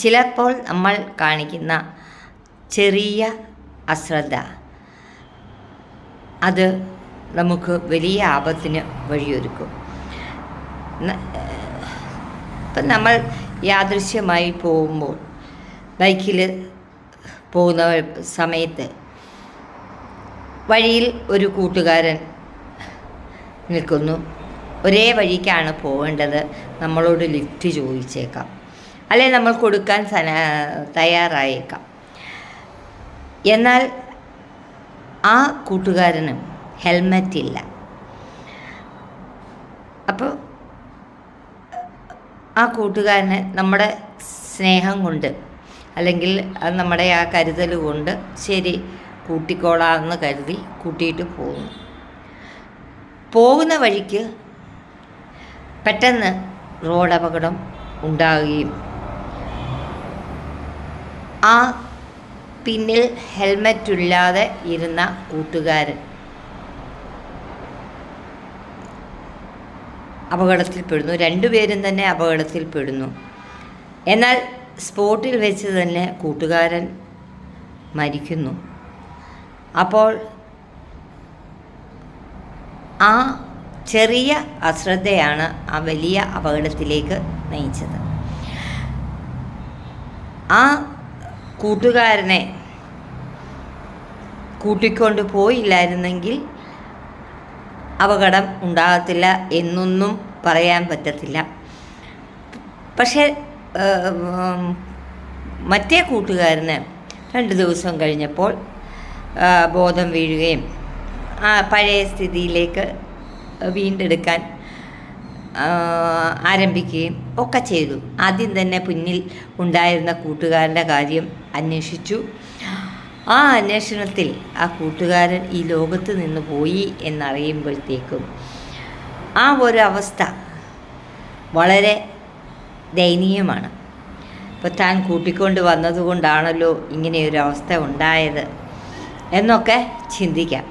ചിലപ്പോൾ നമ്മൾ കാണിക്കുന്ന ചെറിയ അശ്രദ്ധ അത് നമുക്ക് വലിയ ആപത്തിന് വഴിയൊരുക്കും. ഇപ്പം നമ്മൾ യാദൃശ്യമായി പോകുമ്പോൾ ബൈക്കിൽ പോകുന്ന സമയത്ത് വഴിയിൽ ഒരു കൂട്ടുകാരൻ നിൽക്കുന്നു. ഒരേ വഴിക്കാണ് പോകേണ്ടത്. നമ്മളോട് ലിഫ്റ്റ് ചോദിച്ചേക്കാം, അല്ലെങ്കിൽ നമ്മൾ കൊടുക്കാൻ തയ്യാറായേക്കാം. എന്നാൽ ആ കൂട്ടുകാരന് ഹെൽമറ്റ് ഇല്ല. അപ്പോൾ ആ കൂട്ടുകാരന് നമ്മുടെ സ്നേഹം കൊണ്ട്, അല്ലെങ്കിൽ നമ്മുടെ ആ കരുതൽ കൊണ്ട് ശരി കൂട്ടിക്കോളാമെന്ന് കരുതി കൂട്ടിയിട്ട് പോകുന്ന വഴിക്ക് പെട്ടെന്ന് റോഡ് അപകടം ഉണ്ടാവുകയും ആ പിന്നിൽ ഹെൽമറ്റില്ലാതെ ഇരുന്ന കൂട്ടുകാരൻ അപകടത്തിൽപ്പെടുന്നു. രണ്ടുപേരും തന്നെ അപകടത്തിൽപ്പെടുന്നു. എന്നാൽ സ്പോട്ടിൽ വെച്ച് തന്നെ കൂട്ടുകാരൻ മരിക്കുന്നു. അപ്പോൾ ആ ചെറിയ അശ്രദ്ധയാണ് ആ വലിയ അപകടത്തിലേക്ക് നയിച്ചത്. ആ കൂട്ടുകാരനെ കൂട്ടിക്കൊണ്ട് പോയില്ലായിരുന്നെങ്കിൽ അപകടം ഉണ്ടാകത്തില്ല എന്നൊന്നും പറയാൻ പറ്റത്തില്ല. പക്ഷേ മറ്റേ കൂട്ടുകാരന് 2 ദിവസം കഴിഞ്ഞപ്പോൾ ബോധം വീഴുകയും പഴയ സ്ഥിതിയിലേക്ക് വീണ്ടെടുക്കാൻ ആരംഭിക്കുകയും ഒക്കെ ചെയ്തു. ആദ്യം തന്നെ പിന്നിൽ ഉണ്ടായിരുന്ന കൂട്ടുകാരൻ്റെ കാര്യം അന്വേഷിച്ചു. ആ അന്വേഷണത്തിൽ ആ കൂട്ടുകാരൻ ഈ ലോകത്ത് നിന്ന് പോയി എന്നറിയുമ്പോഴത്തേക്കും ആ ഒരു അവസ്ഥ വളരെ ദയനീയമാണ്. ഇപ്പോൾ താൻ കൂട്ടിക്കൊണ്ട് വന്നതുകൊണ്ടാണല്ലോ ഇങ്ങനെയൊരവസ്ഥ ഉണ്ടായത് എന്നൊക്കെ ചിന്തിക്കാം.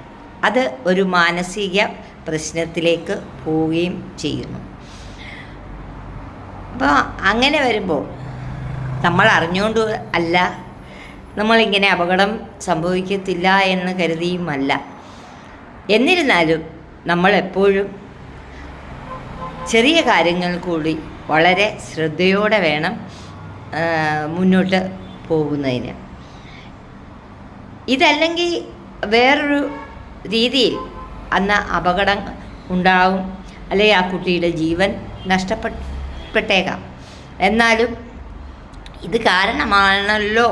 അത് ഒരു മാനസിക പ്രശ്നത്തിലേക്ക് പോവുകയും ചെയ്യുന്നു. അപ്പോൾ അങ്ങനെ വരുമ്പോൾ നമ്മൾ അറിഞ്ഞുകൊണ്ട് അല്ല, നമ്മളിങ്ങനെ അപകടം സംഭവിക്കത്തില്ല എന്ന് കരുതിയുമല്ല. എന്നിരുന്നാലും നമ്മളെപ്പോഴും ചെറിയ കാര്യങ്ങൾ കൂടി വളരെ ശ്രദ്ധയോടെ വേണം മുന്നോട്ട് പോകുന്നതിന്. ഇതല്ലെങ്കിൽ വേറൊരു രീതിയിൽ അന്ന് അപകടം ഉണ്ടാവും, അല്ലെങ്കിൽ ആ കുട്ടിയുടെ ജീവൻ നഷ്ടപ്പെട്ടേക്കാം. എന്നാലും ഇത് കാരണമാണല്ലോ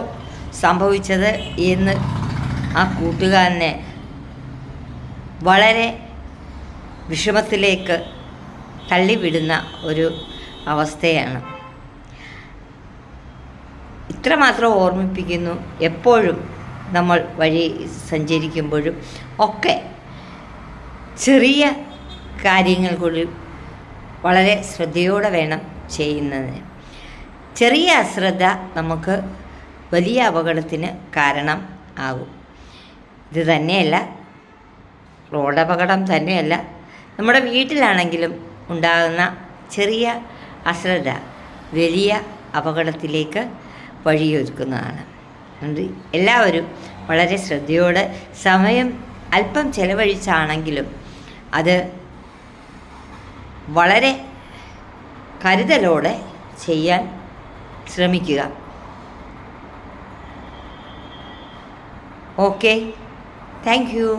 സംഭവിച്ചത് എന്ന് ആ കൂട്ടുകാരനെ വളരെ വിഷമത്തിലേക്ക് തള്ളിവിടുന്ന ഒരു അവസ്ഥയാണ്. ഇത്രമാത്രം ഓർമ്മിപ്പിക്കുന്നു. എപ്പോഴും നമ്മൾ വഴി സഞ്ചരിക്കുമ്പോഴും ഒക്കെ ചെറിയ കാര്യങ്ങൾ കൂടി വളരെ ശ്രദ്ധയോടെ വേണം ചെയ്യുന്നതിന്. ചെറിയ അശ്രദ്ധ നമുക്ക് വലിയ അപകടത്തിന് കാരണം ആകും. ഇത് തന്നെയല്ല, റോഡ് അപകടം തന്നെയല്ല, നമ്മുടെ വീട്ടിലാണെങ്കിലും ഉണ്ടാകുന്ന ചെറിയ അശ്രദ്ധ വലിയ അപകടത്തിലേക്ക് വഴിയൊരുക്കുന്നതാണ്. അതുകൊണ്ട് എല്ലാവരും വളരെ ശ്രദ്ധയോടെ സമയം അല്പം ചെലവഴിച്ചാണെങ്കിലും അത് വളരെ കരുതലോടെ ചെയ്യാൻ ശ്രമിക്കുക. Okay, thank you.